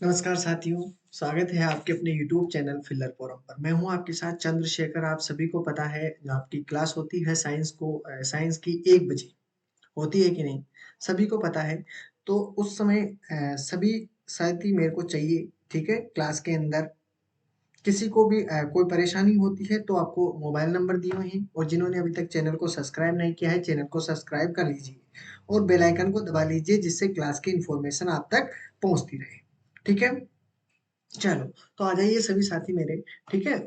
नमस्कार साथियों, स्वागत है आपके अपने यूट्यूब चैनल फिलर फोरम पर। मैं हूं आपके साथ चंद्रशेखर। आप सभी को पता है जो आपकी क्लास होती है साइंस की 1 बजे होती है कि नहीं? सभी को पता है। तो उस समय सभी साथी मेरे को चाहिए, ठीक है? क्लास के अंदर किसी को भी कोई परेशानी होती है तो आपको मोबाइल नंबर दिए हुए हैं, और जिन्होंने अभी तक चैनल को सब्सक्राइब नहीं किया है, चैनल को सब्सक्राइब कर लीजिए और बेल आइकन को दबा लीजिए, जिससे क्लास की इन्फॉर्मेशन आप तक पहुंचती रहे। ठीक है? चलो, तो आ जाइए सभी साथी मेरे, ठीक है?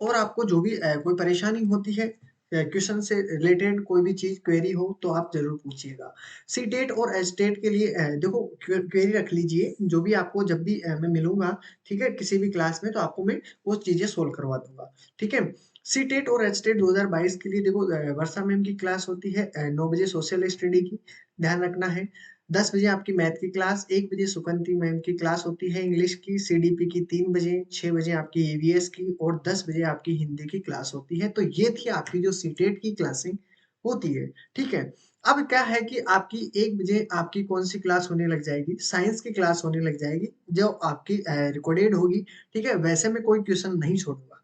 और आपको जो भी कोई परेशानी होती है क्वेश्चन से रिलेटेड, कोई भी चीज़ क्वेरी हो तो आप ज़रूर पूछिएगा। सीटेट और एचटेट के लिए देखो क्वेरी रख लीजिए, जो भी आपको जब भी मैं मिलूँगा, ठीक है? किसी भी क्लास में तो आपको मैं वो चीज़ें सोल्व करवा दूँगा, ठीक है? सीटेट और एचटेट 2022 के लिए देखो वर्षा मैम की क्लास होती है 9 बजे सोशल स्टडी की, ध्यान रखना है। 10 बजे आपकी मैथ की क्लास, 1 बजे सुकंती मैम की क्लास होती है इंग्लिश की, सीडीपी की 3 बजे, 6 बजे आपकी ईवीएस की और 10 बजे आपकी हिंदी की क्लास होती है। तो ये थी आपकी जो सीटेट की क्लासें होती है, ठीक है? अब क्या है कि आपकी 1 बजे आपकी कौन-सी क्लास होने लग जाएगी, साइंस की क्लास होने लग जाएगी, जो आपकी रिकॉर्डेड होगी, ठीक है? वैसे मैं कोई क्वेश्चन नहीं छोड़ूँगा।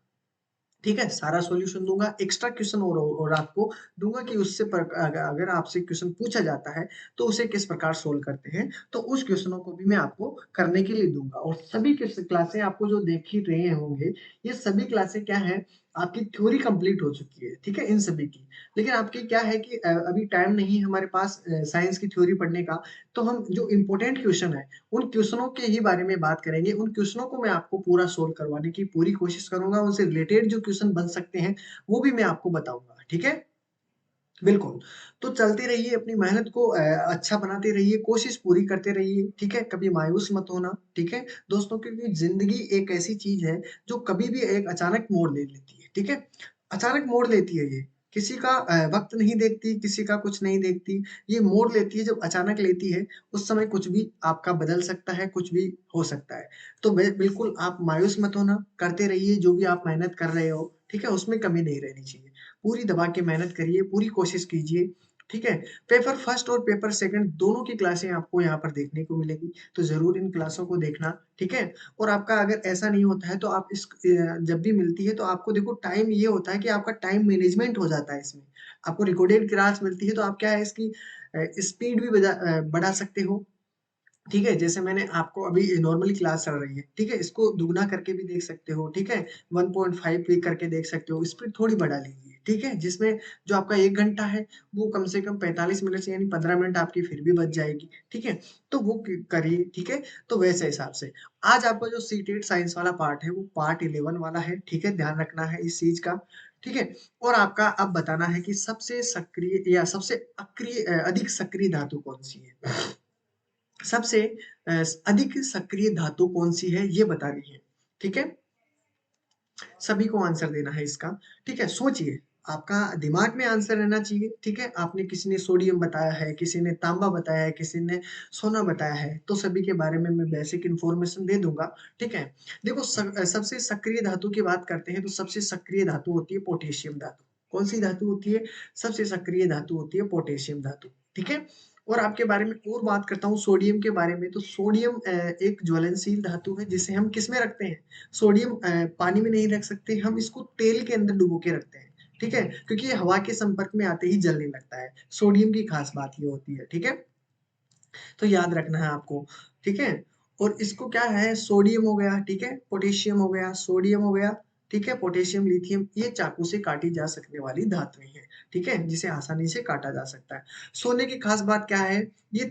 ठीक है? सारा सॉल्यूशन दूँगा, एक्स्ट्रा क्वेश्चन और आपको दूँगा कि उससे अगर आपसे क्वेश्चन पूछा जाता है, तो उसे किस प्रकार सोल्व करते हैं, तो उस क्वेश्चनों को भी मैं आपको करने के लिए दूँगा। और सभी क्लासें आपको जो देख ही रहे होंगे, ये सभी क्लासें क्या हैं, आपकी थ्योरी कंप्लीट हो चुकी है, ठीक है? इन सभी की। लेकिन आपकी क्या है कि अभी टाइम नहीं है हमारे पास साइंस की थ्योरी पढ़ने का, तो हम जो इम्पोर्टेंट क्वेश्चन है, उन क्वेश्चनों के ही बारे में बात करेंगे। उन क्वेश्चनों को मैं आपको पूरा सोल्व करवाने की पूरी कोशिश करूँगा। उनसे रिलेटेड जो क्वेश्चन बन सकते हैं, वो भी मैं आपको बताऊँगा, ठीक है? बिल्कुल। तो चलते रहिए, अपनी मेहनत को अच्छा बनाते रहिए, कोशिश पूरी करते रहिए, ठीक है? कभी मायूस मत होना, ठीक है? दोस्तों, क्योंकि ज़िंदगी एक ऐसी चीज़ है, जो कभी भी एक अचानक मोड़ ले लेती है, ठीक है? अचानक मोड़ लेती है ये। किसी का वक़्त नहीं देखती, किसी का कुछ नहीं देखती। ये मोड़ लेती है, जब अचानक लेती है, उस समय कुछ भी आपका बदल सकता है, कुछ भी हो सकता है। तो बिल्कुल आप मायूस मत होना, करते रहिए, जो भी आप मेहनत कर रहे हो, ठीक है? उसमें कमी नहीं रहनी चाहिए। पूरी दबा के मेहनत करिए, पूरी कोशिश कीजिए, ठीक है? पेपर फर्स्ट और पेपर सेकंड दोनों की क्लासें आपको यहाँ पर देखने को मिलेगी, तो ज़रूर इन क्लासों को देखना, ठीक है? और आपका अगर ऐसा नहीं होता है तो आप जब भी मिलती है तो आपको देखो टाइम ये होता है कि आपका टाइम मैनेजमेंट हो जाता है इसमें। आपको रिकॉर्डेड क्लास मिलती है तो आप क्या है इसकी स्पीड भी बढ़ा सकते हो, ठीक है? जैसे मैंने आपको अभी नॉर्मली क्लास चल रही है, ठीक है? इसको दुगना करके भी देख सकते हो, ठीक है? 1.5 भी करके देख सकते हो, स्पीड थोड़ी बढ़ा लीजिए, ठीक है? जिसमें जो आपका 1 घंटा है, वो कम से कम 45 मिनट से यानी 15 मिनट आपकी फिर भी बच जाएगी, ठीक है? तो वो करिए, ठीक है? तो वैसे हिसाब से। आज आपका जो सीटेट साइंस वाला पार्ट है, वो पार्ट 11 वाला है, ठीक है? ध्यान रखना है इस चीज़ का, ठीक है? और आपका अब बताना है कि सबसे सक्रिय या सबसे अधिक सक्रिय धातु कौन-सी है? सबसे अधिक सक्रिय धातु कौन-सी है, ये बतानी है, ठीक है? सभी को आंसर देना है इसका, ठीक है? सोचिए, आपका दिमाग में आंसर रहना चाहिए, ठीक है? आपने किसी ने सोडियम बताया है, किसी ने तांबा बताया है, किसी ने सोना बताया है, तो सभी के बारे में मैं बेसिक इन्फॉर्मेशन दे दूँगा, ठीक है? देखो सबसे सक्रिय धातु की बात करते हैं, तो सबसे सक्रिय धातु होती है पोटेशियम धातु। कौन-सी धातु होती है? सबसे सक्रिय धातु होती है पोटेशियम धातु, ठीक है? और आपके बारे में और बात करता हूँ सोडियम के बारे में, तो सोडियम एक ज्वलनशील धातु है, जिसे हम किसमें रखते हैं? सोडियम पानी में नहीं रख सकते, हम इसको तेल के अंदर डुबो के रखते हैं, ठीक है? क्योंकि ये हवा के संपर्क में आते ही जलने लगता है। सोडियम की खास बात ये होती है, ठीक है? तो याद रखना है आपको, ठीक है? और इसको क्या है, सोडियम हो गया, ठीक है? पोटेशियम हो गया, सोडियम हो गया, ठीक है? पोटेशियम, लिथियम, ये चाकू से काटी जा सकने वाली धातुएँ हैं, ठीक है? जिसे आसानी से काटा जा सकता है। सोने की खास बात क्या है, ये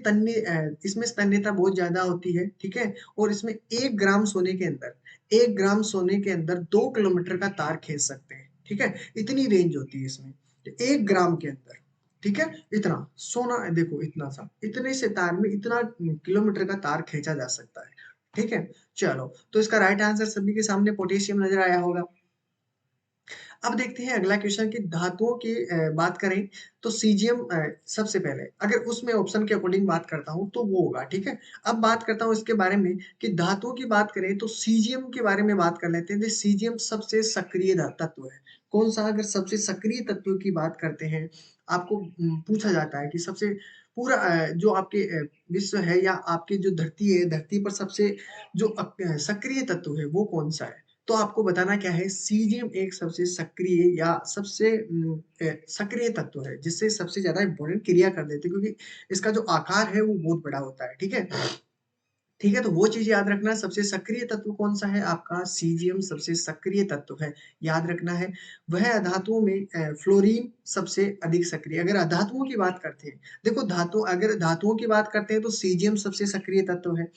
इसमें तन्यता बहुत ज़्यादा होती है, ठीक है? और इसमें 1 ग्राम सोने के अंदर 1 ग्राम सोने के अंदर 2 किलोमीटर का तार खींच सकते हैं, ठीक है? इतनी रेंज होती है इसमें, 1 ग्राम के अंदर, ठीक है? इतना, सोना देखो इतना सा, इतने से तार में इतना किलोमीटर का तार खींचा जा सकता है, ठीक है? चलो, तो इसका राइट आंसर सभी के सामने पोटेशियम नज़र आया होगा। अब देखते हैं अगला क्वेश्चन कि धातुओं की बात करें तो सीजियम सबसे पहले अगर उसमें ऑप्शन के अकॉर्डिंग बात करता हूँ तो वो होगा, ठीक है? अब बात करता हूँ इसके बारे में कि धातुओं की बात करें तो सीजियम के बारे में बात कर लेते हैं। सीजियम सबसे सक्रिय तत्व है। कौन सा? अगर सबसे सक्रिय तत्व की बात करते हैं आपको पूछा जाता है कि सबसे पूरा जो आपके विश्व है या आपकी जो धरती है, धरती पर सबसे जो सक्रिय तत्व है वो कौन-सा है? तो आपको बताना क्या है, सीज़ियम एक सबसे सक्रिय या सबसे सक्रिय तत्व है, जिससे सबसे ज़्यादा इम्पोर्टेंट क्रिया कर देते हैं, क्योंकि इसका जो आकार है वो बहुत बड़ा होता है, ठीक है? ठीक है, तो वो चीज़ याद रखना, सबसे सक्रिय तत्व कौन-सा है आपका, सीज़ियम सबसे सक्रिय तत्व है, याद रखना है। वह अधातुओं में फ्लोरीन सबसे अधिक सक्रिय, अगर अधातुओं की बात करते हैं, देखो अगर धातुओं की बात करते हैं तो सीज़ियम सबसे सक्रिय तत्व है।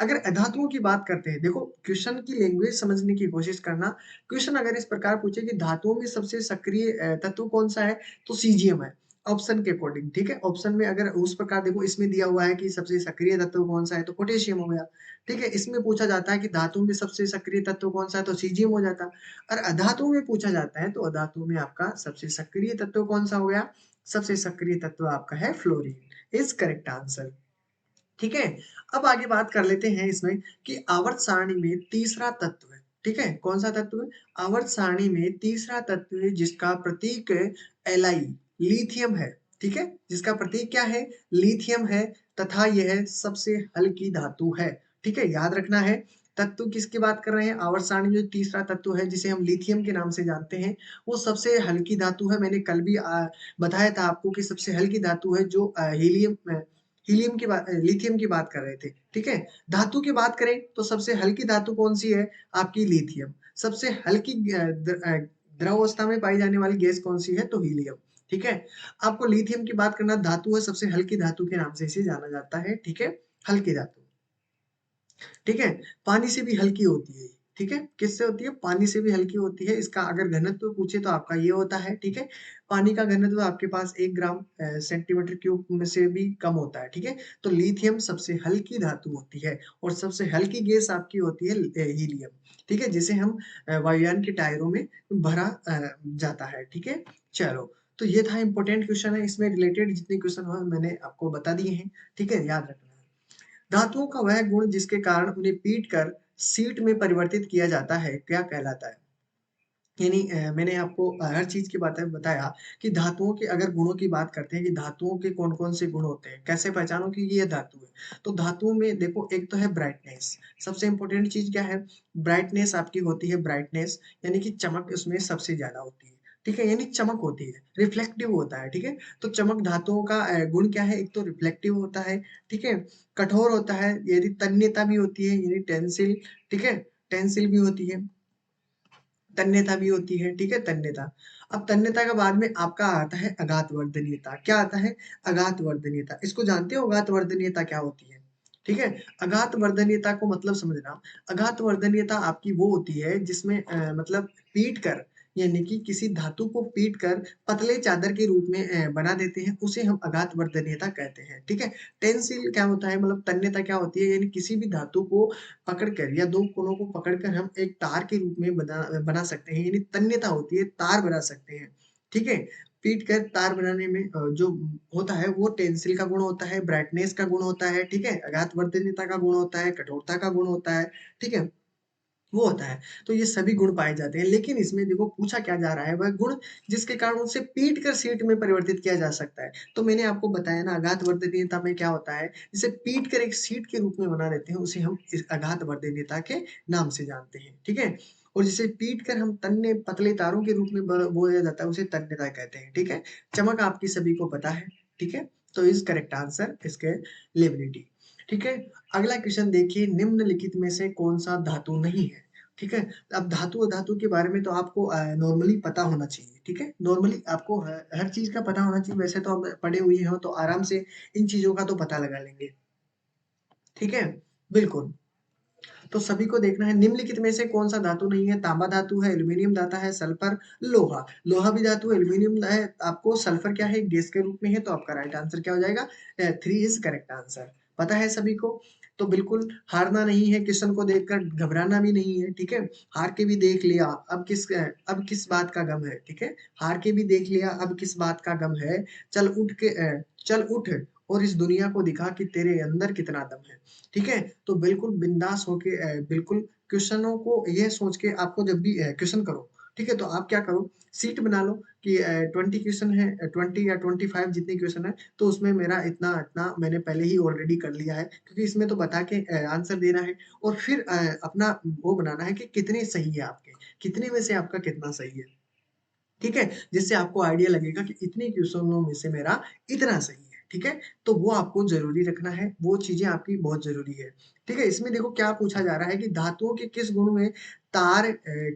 अगर अधातुओं की बात करते हैं, देखो क्वेश्चन की लैंग्वेज समझने की कोशिश करना, क्वेश्चन अगर इस प्रकार पूछे कि धातुओं में सबसे सक्रिय तत्व कौन-सा है, तो सीज़ियम है। ऑप्शन के अकॉर्डिंग, ठीक है? ऑप्शन में अगर उस प्रकार देखो, इसमें दिया हुआ है कि सबसे सक्रिय तत्व कौन-सा है, तो पोटेशियम हो गया, ठीक है? इसमें पूछा जाता है कि धातु में सबसे सक्रिय तत्व कौन-सा है, तो सीज़ियम हो जाता। और अधातु में पूछा जाता है, तो अधातु में आपका सबसे सक्रिय तत्व कौन-सा हो गया? सबसे सक्रिय तत्व आपका है फ्लोरीन, इज़ करेक्ट आंसर, ठीक है? अब आगे बात कर लेते हैं इसमें कि आवर्त सारणी में तीसरा तत्व है, ठीक है? कौन-सा तत्व है? आवर्त सारणी में तीसरा तत्व है जिसका प्रतीक Li लिथियम है, ठीक है? जिसका प्रतीक क्या है? लिथियम है तथा यह सबसे हल्की धातु है, ठीक है? याद रखना है, तत्व किसकी बात कर रहे हैं? आवर्त सारणी में जो तीसरा तत्व है जिसे हम लिथियम के नाम से जानते हैं, वो सबसे हल्की धातु है। मैंने कल भी बताया था आपको कि सबसे हल्की धातु है जो लिथियम की बात कर रहे थे, ठीक है? धातु की बात करें तो सबसे हल्की धातु कौन-सी है? आपकी लिथियम। सबसे हल्की द्रव अवस्था में पाई जाने वाली गैस कौन-सी है? तो हीलियम, ठीक है? आपको लिथियम की बात करना, धातु है, सबसे हल्की धातु के नाम से इसे जाना जाता है, ठीक है? हल्की धातु। ठीक है? पानी से भी हल्की होती है ये, ठीक है? किससे होती है? पानी से भी हल्की होती है। इसका अगर घनत्व पूछे तो आपका ये होता है, ठीक है? पानी का घनत्व आपके पास 1 ग्राम सेंटीमीटर क्यूब में से भी कम होता है, ठीक है? तो लिथियम सबसे हल्की धातु होती है और सबसे हल्की गैस आपकी होती है हीलियम, ठीक है? जिसे हम वायुयान के टायरों में भरा जाता है, ठीक है? चलो, तो ये था इम्पोर्टेंट क्वेश्चन है, इसमें रिलेटेड जितने क्वेश्चन हुए मैंने आपको बता दिए हैं, ठीक है? याद रखना है। धातुओं का वह गुण जिसके कारण उन्हें पीटकर सीट में परिवर्तित किया जाता है, क्या कहलाता है? यानी मैंने आपको हर चीज़ की बातें बताया कि धातुओं के अगर गुणों की बात करते हैं कि धातुओं के कौन-कौन से गुण होते हैं, कैसे पहचानो कि ये धातु है? तो धातुओं में देखो, एक तो है ब्राइटनेस, सबसे इम्पोर्टेंट चीज़ क्या है? ब्राइटनेस आपकी होती है, ब्राइटनेस यानी कि चमक उसमें सबसे ज़्यादा होती है, ठीक है? यानी चमक होती है, रिफ्लेक्टिव होता है, ठीक है? तो चमक धातुओं का गुण क्या है? एक तो रिफ्लेक्टिव होता है, ठीक है? कठोर होता है, यदि तन्यता भी होती है, यानी टेंसिल, ठीक है? टेंसिल भी होती है। तन्यता भी होती है, ठीक है? तन्यता। अब तन्यता के बाद में आपका आता है अघातवर्धनीयता। क्या आता है? अघातवर्धनीयता। इसको जानते हो अघातवर्धनीयता क्या होती है? ठीक है? अघातवर्धनीयता को मतलब समझना, अघातवर्धनीयता आपकी वो होती है जिसमें मतलब पीट कर, यानी कि किसी धातु को पीट कर पतले चादर के रूप में बना देते हैं, उसे हम अघातवर्धनीयता कहते हैं, ठीक है? टेंसिल क्या होता है, मतलब तन्यता क्या होती है, यानी किसी भी धातु को पकड़कर या 2 कोनों को पकड़कर हम एक तार के रूप में बना सकते हैं, यानी तन्यता होती है, तार बना सकते हैं, ठीक है? पीट कर तार बनाने में जो होता है वो टेंसिल का गुण होता है, ब्राइटनेस का गुण होता है, ठीक है? आघातवर्धनीयता का गुण होता है, कठोरता का गुण होता है, ठीक है? वो होता है। तो ये सभी गुण पाए जाते हैं, लेकिन इसमें देखो पूछा क्या जा रहा है, वह गुण जिसके कारण उसे पीट कर शीट में परिवर्तित किया जा सकता है। तो मैंने आपको बताया ना, आघातवर्धनीयता में क्या होता है, जिसे पीट कर एक शीट के रूप में बना देते हैं, उसे हम इस आघातवर्धनीयता के नाम से जानते हैं, ठीक है? और जिसे पीट कर हम तन्ने पतले तारों के रूप में बोया जाता है, उसे तन्यता कहते हैं, ठीक है? चमक आपकी सभी को पता है, ठीक है? तो इज करेक्ट आंसर इसके लेबिलिटी, ठीक है? अगला क्वेश्चन देखिए, निम्नलिखित में से कौन-सा धातु नहीं है? ठीक है? अब धातु-अधातु के बारे में तो आपको नॉर्मली पता होना चाहिए, ठीक है? नॉर्मली आपको ह हर चीज़ का पता होना चाहिए, वैसे तो आप पढ़े हुए हो तो आराम से इन चीज़ों का तो पता लगा लेंगे, ठीक है? बिल्कुल। तो सभी को देखना है, निम्नलिखित में से कौन-सा धातु नहीं है? तांबा धातु है, एल्यूमीनियम धाता है, सल्फर, लोहा। लोहा भी धातु है, एल्यूमीनियम है, आपको सल्फर क्या है? गैस के रूप में है, तो आपका राइट आंसर क्या हो जाएगा? 3 इज़ करेक्ट आंसर। पता है सभी को? तो बिल्कुल हारना नहीं है, क्वेश्चन को देखकर घबराना भी नहीं है, ठीक है? हार के भी देख लिया, अब किस बात का गम है, ठीक है? हार के भी देख लिया, अब किस बात का गम है? चल उठ और इस दुनिया को दिखा कि तेरे अंदर कितना दम है, ठीक है? तो बिल्कुल बिंदास होके बिल्कुल क्वेश्चनों को ये सोच के आपको जब भी क्वेश्चन करो, ठीक है? तो आप क्या करो, शीट बना लो, कि 20 क्वेश्चन है, 20 या 25 जितने क्वेश्चन है, तो उसमें मेरा इतना-इतना मैंने पहले ही ऑलरेडी कर लिया है, क्योंकि इसमें तो बता के आंसर देना है और फिर अपना वो बनाना है कि कितने सही है आपके, कितने में से आपका कितना सही है। ठीक है? जिससे आपको आइडिया लगेगा कि इतने क्वेश्चनों में से मेरा इतना सही है, ठीक है? तो वो आपको ज़रूरी रखना है, वो चीज़ें आपकी बहुत ज़रूरी है, ठीक है? इसमें देखो क्या पूछा जा रहा है कि धातुओं के किस गुण में तार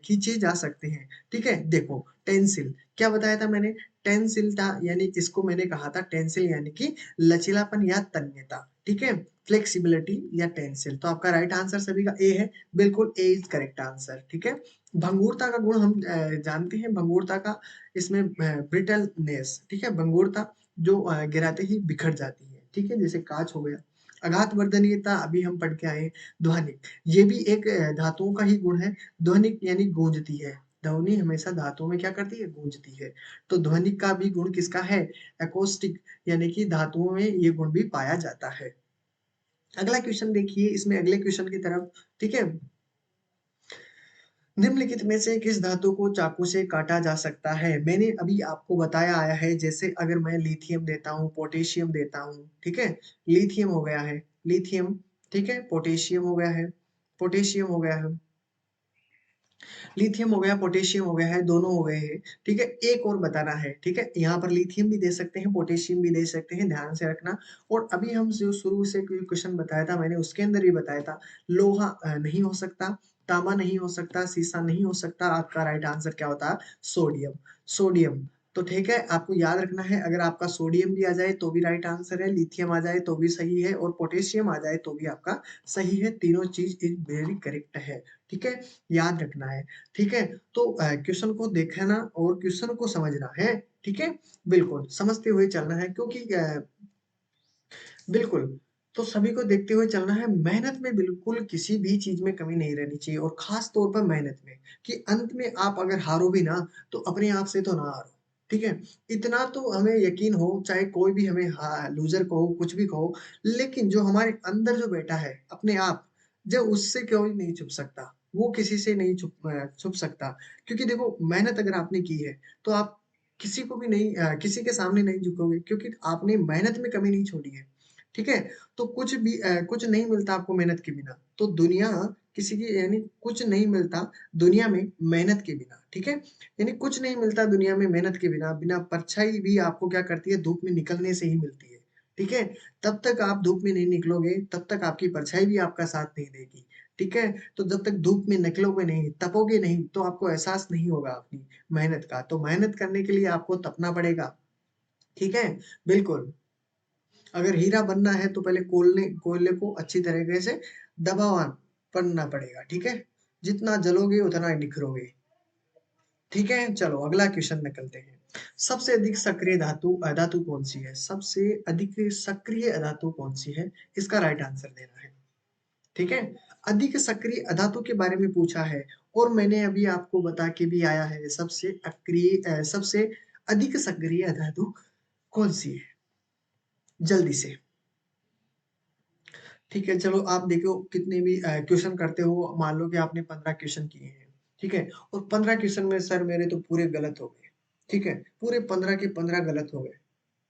खींचे जा सकते हैं, ठीक है? देखो टेंसिल, क्या बताया था मैंने? टेंसिल था यानी इसको मैंने कहा था टेंसिल यानी कि लचीलापन या तन्यता, ठीक है? फ्लेक्सिबिलिटी या टेंसिल, तो आपका राइट आंसर सभी का ए है, बिल्कुल ए इज़ करेक्ट आंसर, ठीक है? भंगुरता का गुण हम जानते हैं भंगुरता का इसमें ब्रिटलनेस ठीक है भंगुरता जो गिराते ही बिखर जाती है ठीक है जैसे कांच हो गया आघात वर्धनीयता अभी हम पढ़ के आए ध्वनिक ये भी एक धातुओं का ही गुण है ध्वनिक यानी गूंजती है ध्वनि हमेशा धातुओं में क्या करती है गूंजती है तो ध्वनिक का भी गुण किसका है एकोस्टिक यानी कि धातुओं में ये गुण भी पाया जाता है अगला क्वेश्चन देखिए इसमें अगले क्वेश्चन की तरफ ठीक है निम्नलिखित में से किस धातु को चाकू से काटा जा सकता है? मैंने अभी आपको बताया आया है जैसे अगर मैं लिथियम देता हूँ, पोटेशियम देता हूँ, ठीक है? लिथियम हो गया है, लिथियम, ठीक है? पोटेशियम हो गया है, पोटेशियम हो गया है, लिथियम हो गया, पोटेशियम हो गया है, दोनों हो गए हैं, ठीक है? एक और बताना है, ठीक है? यहाँ पर लिथियम भी दे सकते हैं, पोटेशियम भी दे सकते हैं, ध्यान से रखना और अभी हम जो शुरू से कोई क्वेश्चन बताया था, मैंने उसके अंदर भी बताया था, लोहा नहीं हो सकता, तांबा नहीं हो सकता, सीसा नहीं हो सकता, आपका राइट आंसर क्या होता है? Sodium, sodium. तो ठीक है, आपको याद रखना है, अगर आपका सोडियम भी आ जाए तो भी राइट आंसर है, लिथियम आ जाए तो भी सही है और पोटेशियम आ जाए तो भी आपका सही है, तीनों चीज़ इज़ वेरी करेक्ट है, ठीक है? याद रखना है। ठीक है? तो क्वेश्चन को देखना और क्वेश्चन को समझना है, ठीक है? बिल्कुल, समझते हुए चलना है क्योंकि बिल्कुल, तो सभी को देखते हुए चलना है, मेहनत में बिल्कुल किसी भी चीज़ में कमी नहीं रहनी चाहिए और ख़ास तौर पर मेहनत में, कि अंत में आप अगर हारो भी ना, तो अपने आप से तो ना हारो, ठीक है? इतना तो हमें यकीन हो, चाहे कोई भी हमें लूज़र कहो, कुछ भी कहो, लेकिन जो हमारे अंदर जो बैठा है, अपने आप, जो उससे कोई नहीं छुप सकता, वो किसी से नहीं छुप सकता। क्योंकि देखो, मेहनत अगर आपने की है, तो आप किसी को भी नहीं किसी के सामने नहीं झुकोगे क्योंकि आपने मेहनत में कमी नहीं छोड़ी है। ठीक है? तो कुछ नहीं मिलता आपको मेहनत के बिना। तो दुनिया किसी की यानी कुछ नहीं मिलता दुनिया में मेहनत के बिना, ठीक है? यानी कुछ नहीं मिलता दुनिया में मेहनत के बिना, बिना परछाई भी आपको क्या करती है धूप में निकलने से ही मिलती है, ठीक है? तब तक आप धूप में नहीं निकलोगे, तब तक आपकी परछाई भी आपका साथ नहीं देगी, ठीक है? तो जब तक धूप में निकलोगे नहीं, तपोगे नहीं, तो आपको एहसास नहीं होगा अपनी मेहनत का। तो मेहनत करने के लिए आपको तपना पड़ेगा, ठीक है? बिल्कुल। अगर हीरा बनना है तो पहले कोयले को अच्छी तरीके से दबाव पड़ना पड़ेगा, ठीक है? जितना जलोगे उतना ही निखरोगे, ठीक है? चलो अगला क्वेश्चन निकलते हैं। सबसे अधिक सक्रिय धातु कौन-सी है? सबसे अधिक सक्रिय धातु कौन-सी है? इसका राइट आंसर देना है, ठीक है? अधिक सक्रिय धातु के बारे में पूछा है और मैंने अभी आपको बता के भी आया है सबसे अधिक सक्रिय धातु कौन-सी है? जल्दी से। ठीक है, चलो आप देखो कितने भी क्वेश्चन करते हो, मान लो कि आपने 15 क्वेश्चन किए हैं, ठीक है? और 15 क्वेश्चन में सर मेरे तो पूरे गलत हो गए, ठीक है? पूरे 15 के 15 गलत हो गए,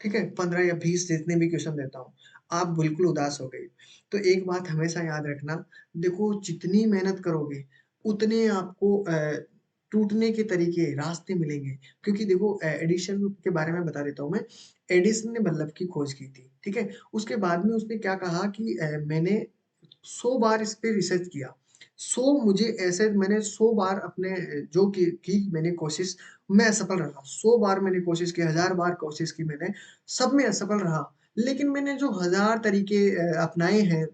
ठीक है? 15 या 20 जितने भी क्वेश्चन देता हूँ, आप बिल्कुल उदास हो गए। तो एक बात हमेशा याद रखना, देखो जितनी मेहनत करोगे, उतने आपको टूटने के तरीके, रास्ते मिलेंगे। क्योंकि देखो एडिशन के बारे में बता देता हूँ मैं, एडिसन ने बल्ब की खोज की थी, ठीक है? उसके बाद में उसने क्या कहा कि मैंने 100 बार इस पे रिसर्च किया। 100 बार अपने जो की मैंने कोशिश, मैं असफल रहा। 100 बार मैंने कोशिश की, 1000 बार कोशिश की मैंने, सब में असफल रहा। लेकिन मैंने जो 1000 तरीके अपनाए हैं,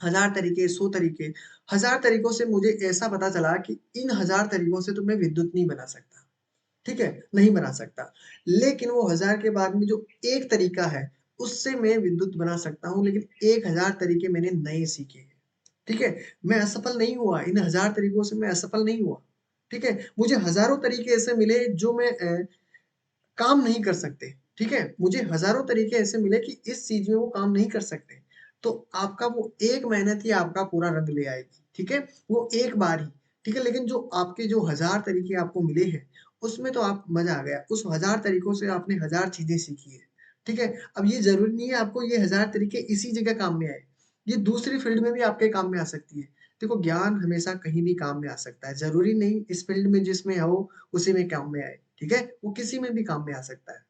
1000 तरीके, 100 तरीके, 1000 तरीकों से मुझे ऐसा पता चला कि इन 1000 तरीकों से तो मैं विद्युत नहीं बना सकता। ठीक है? नहीं बना सकता। लेकिन वो 1000 के बाद में जो एक तरीका है, उससे मैं विद्युत बना सकता हूँ, लेकिन 1000 तरीके मैंने नए सीखे हैं। ठीक है? मैं असफल नहीं हुआ, इन 1000 तरीकों से मैं असफल नहीं हुआ। ठीक है? मुझे हज़ारों तरीके ऐसे मिले जो मैं काम नहीं कर सकते, ठीक है? मुझे हज़ारों तरीके ऐसे मिले कि इस चीज़ में वो काम नहीं कर सकते। तो आपका वो एक मेहनत ही आपका पूरा रंग ले आएगी, ठीक है? वो एक बार ही, ठीक है? लेकिन जो आपके जो 1000 तरीके आपको मिले हैं, उसमें तो आप मजा आ गया, उस 1000 तरीकों से आपने 1000 चीजें सीखी है, ठीक है। अब ये जरूरी नहीं है आपको ये 1000 तरीके इसी जगह काम में आए, ये दूसरी फील्ड में भी आपके काम में आ सकती है। देखो ज्ञान हमेशा कहीं भी काम में आ सकता है, जरूरी नहीं इस फील्ड में जिसमें हो उसी में काम में आए, ठीक है, वो किसी में भी काम में आ सकता है।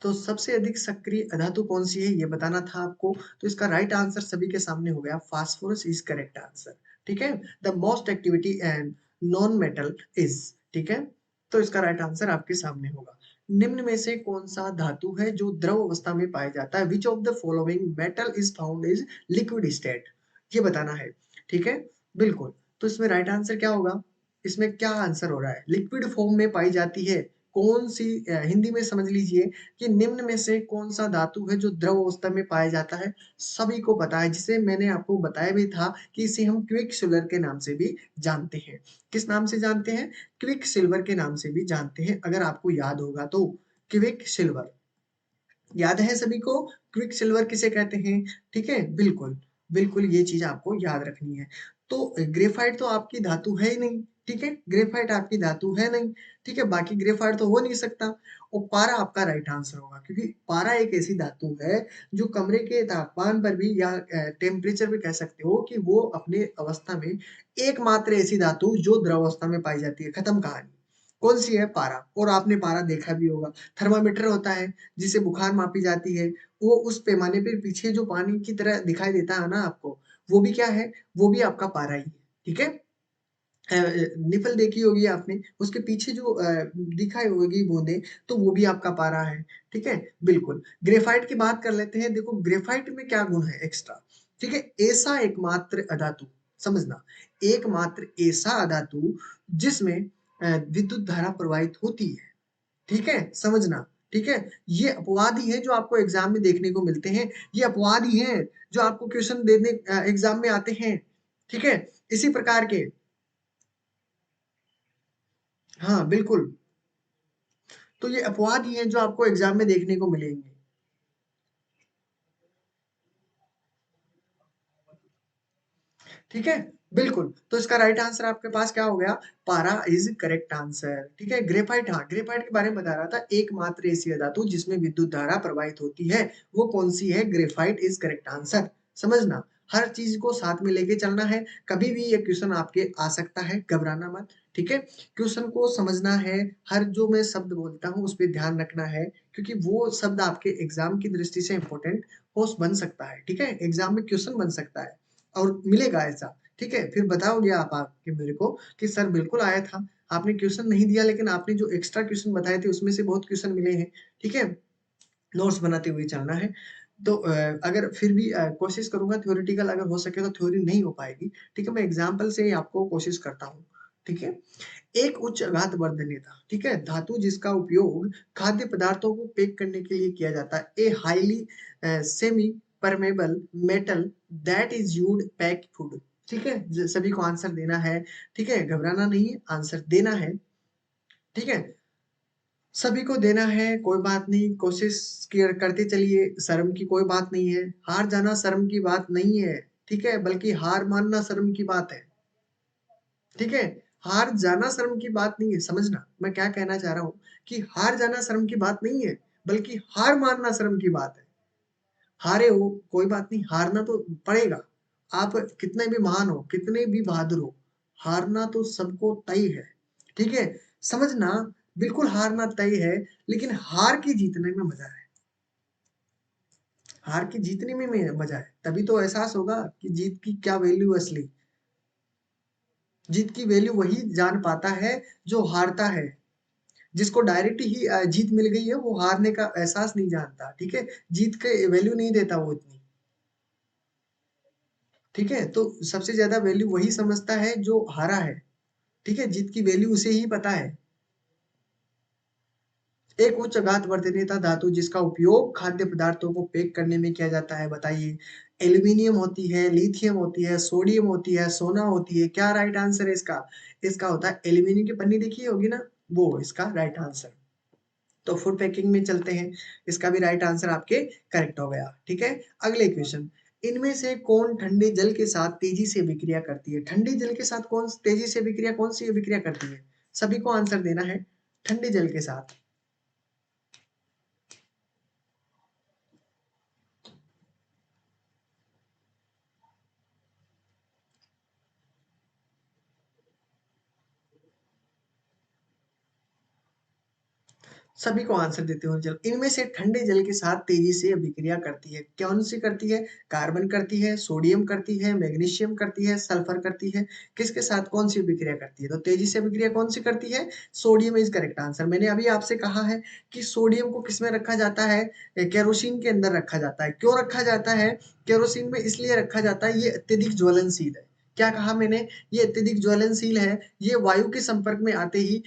तो सबसे अधिक सक्रिय धातु कौन सी है ये बताना था आपको, तो इसका राइट आंसर सभी के सामने हो गया, फास्फोरस इज करेक्ट आंसर, ठीक है। The most activity and non metal is, ठीक है, तो इसका राइट आंसर आपके सामने होगा। निम्न में से कौन सा धातु है जो द्रव अवस्था में पाया जाता है, which of the following metal is found is liquid state, ये बताना है, ठीक है, बिल्कुल। तो इसमें राइट आंसर क्या होगा, इसमें क्या आंसर हो रहा है, लिक्विड फॉर्म में पाई जाती है कौन सी, हिंदी में समझ लीजिए कि निम्न में से कौन सा धातु है जो द्रव अवस्था में पाया जाता है, सभी को पता है, जिसे मैंने आपको बताया भी था कि इसे हम क्विक सिल्वर के नाम से भी जानते हैं। किस नाम से जानते हैं, क्विक सिल्वर के नाम से भी जानते हैं, अगर आपको याद होगा तो। क्विक सिल्वर याद है सभी को, क्विक सिल्वर किसे कहते हैं, ठीक है, बिल्कुल, बिल्कुल ये चीज आपको याद रखनी है। तो ग्रेफाइट तो आपकी धातु है ही नहीं, ठीक है, ग्रेफाइट आपकी धातु है नहीं, ठीक है, बाकी ग्रेफाइट तो हो नहीं सकता। और पारा आपका राइट आंसर होगा, क्योंकि पारा एक ऐसी धातु है जो कमरे के तापमान पर भी, या टेम्परेचर पे कह सकते हो कि वो अपने अवस्था में एकमात्र ऐसी धातु जो द्रव अवस्था में पाई जाती है, खत्म कहानी। कौन सी है, पारा। और आपने पारा देखा भी होगा, थर्मामीटर होता है जिससे बुखार मापी जाती है, वो उस पैमाने पे पीछे जो पानी की तरह दिखाई देता है ना आपको, वो भी क्या है, वो भी आपका पारा ही है, ठीक है। निपल देखी होगी आपने, उसके पीछे जो दिखाई होगी बूंदे, तो वो भी आपका पारा है, ठीक है, बिल्कुल। ग्रेफाइट की बात कर लेते हैं, देखो ग्रेफाइट में क्या गुण है एक्स्ट्रा, ठीक है, ऐसा एकमात्र अधातु, समझना, एकमात्र ऐसा अधातु जिसमें विद्युत धारा प्रवाहित होती है, ठीक है, समझना, ठीक है। ये अपवाद ही है जो आपको एग्जाम में देखने को मिलते हैं, ये अपवाद ही है जो आपको क्वेश्चन देने एग्जाम में आते हैं, ठीक है, इसी प्रकार के। हाँ बिल्कुल, तो ये अपवाद ही है जो आपको एग्जाम में देखने को मिलेंगे, ठीक है, बिल्कुल। तो इसका राइट आंसर आपके पास क्या हो गया, पारा इज करेक्ट आंसर, ठीक है। ग्रेफाइट, हाँ ग्रेफाइट के बारे में बता रहा था, एकमात्र ऐसी धातु जिसमें विद्युत धारा प्रवाहित होती है, वो कौन सी है, ग्रेफाइट इज करेक्ट आंसर, समझना। हर चीज को साथ में लेके चलना है, कभी भी ये क्वेश्चन आपके आ सकता है, घबराना मत, ठीक है। क्वेश्चन को समझना है, हर जो मैं शब्द बोलता हूँ उस पर ध्यान रखना है, क्योंकि वो शब्द आपके एग्जाम की दृष्टि से इंपॉर्टेंट हो बन सकता है, ठीक है, एग्जाम में क्वेश्चन बन सकता है और मिलेगा ऐसा, ठीक है। फिर बताओगे आप आके मेरे को कि सर बिल्कुल आया था, आपने क्वेश्चन नहीं दिया लेकिन आपने जो एक्स्ट्रा क्वेश्चन बताए थे उसमें से बहुत क्वेश्चन मिले हैं, ठीक है। नोट्स बनाते हुए चलना है। तो अगर फिर भी कोशिश करूंगा थ्योरेटिकल, अगर हो सके तो थ्योरी नहीं हो पाएगी, ठीक है, मैं एग्जाम्पल से ही आपको कोशिश करता हूँ, ठीक है। एक उच्च आघात वर्धनेता, ठीक है, धातु जिसका उपयोग खाद्य पदार्थों को पैक करने के लिए किया जाता है, a highly semi permeable metal that is used pack food, ठीक है, सभी को आंसर देना है, ठीक है, घबराना नहीं है, आंसर देना है, ठीक है, सभी को देना है, कोई बात नहीं, कोशिश करते चलिए, शर्म की कोई बात नहीं है, हार जाना शर्म की बात नहीं है, ठीक है, बल्कि हार मानना शर्म की बात है, ठीक है, हार जाना शर्म की बात नहीं है, समझना मैं क्या कहना चाह रहा हूँ, कि हार जाना शर्म की बात नहीं है, बल्कि हार मानना शर्म की बात है। हारे हो कोई बात नहीं, हारना तो पड़ेगा, आप कितने भी महान हो, कितने भी बहादुर हो, हारना तो सबको तय है, ठीक है, समझना, बिल्कुल हारना तय है, लेकिन हार के जीतने में मजा है, हार के जीतने में मजा है, तभी तो एहसास होगा कि जीत की क्या वैल्यू असली, जीत की वैल्यू वही जान पाता है जो हारता है, जिसको डायरेक्ट ही जीत मिल गई है वो हारने का एहसास नहीं जानता, ठीक है, जीत के वैल्यू नहीं देता वो इतनी, ठीक है, तो सबसे ज्यादा वैल्यू वही समझता है जो हारा है, ठीक है, जीत की वैल्यू उसे ही पता है। एक उच्च आघात वर्धनेता धातु जिसका उपयोग खाद्य पदार्थों को पैक करने में किया जाता है, बताइए, एल्यूमिनियम होती है, लिथियम होती है, सोडियम होती है, सोना होती है, क्या राइट आंसर है इसका, इसका होता है एल्यूमिनियम की पन्नी, देखी होगी ना, वो इसका राइट आंसर। तो फूड पैकिंग में चलते हैं, इसका भी राइट आंसर आपके करेक्ट हो गया, ठीक है। अगले क्वेश्चन, इनमें से कौन ठंडे जल के साथ तेजी से विक्रिया करती है, ठंडे जल के साथ कौन तेजी से विक्रिया, कौन सी विक्रिया करती है, सभी को आंसर देना है ठंडे जल के साथ। सभी को आंसर देते हो जल, इनमें से ठंडे जल के साथ तेजी से अभिक्रिया करती है, कौन सी करती है? कार्बन करती है, सोडियम करती है, मैग्नीशियम करती है, सल्फर करती है, किसके साथ कौन सी अभिक्रिया करती है? तो तेजी से अभिक्रिया कौन सी करती है? Sodium is correct answer. मैंने अभी आपसे कहा है कि सोडियम को किसमें रखा जाता है? केरोसिन के अंदर रखा जाता है। क्यों रखा जाता है केरोसिन में? इसलिए रखा जाता है, ये अत्यधिक ज्वलनशील है। क्या कहा मैंने? ये अत्यधिक ज्वलनशील है, ये वायु के संपर्क में आते ही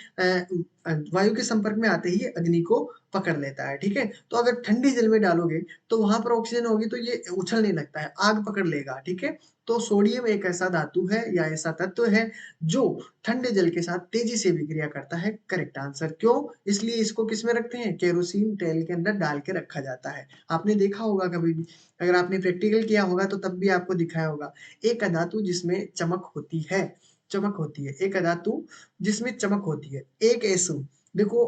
वायु के संपर्क में आते ही अग्नि को पकड़ लेता है। ठीक है, तो अगर ठंडे जल में डालोगे तो वहां पर ऑक्सीजन होगी तो ये उछलने लगता है, आग पकड़ लेगा। ठीक है, तो सोडियम एक ऐसा धातु है या ऐसा तत्व है जो ठंडे जल के साथ तेजी से विक्रिया करता है। Correct answer. क्यों? इसलिए इसको किस में रखते हैं? केरोसिन तेल के अंदर डाल के रखा जाता है। आपने देखा होगा कभी भी, अगर आपने प्रैक्टिकल किया होगा तो तब भी आपको दिखाया होगा, एक धातु जिसमें चमक होती है, चमक होती है, एक धातु जिसमें चमक होती है, एक एसो। देखो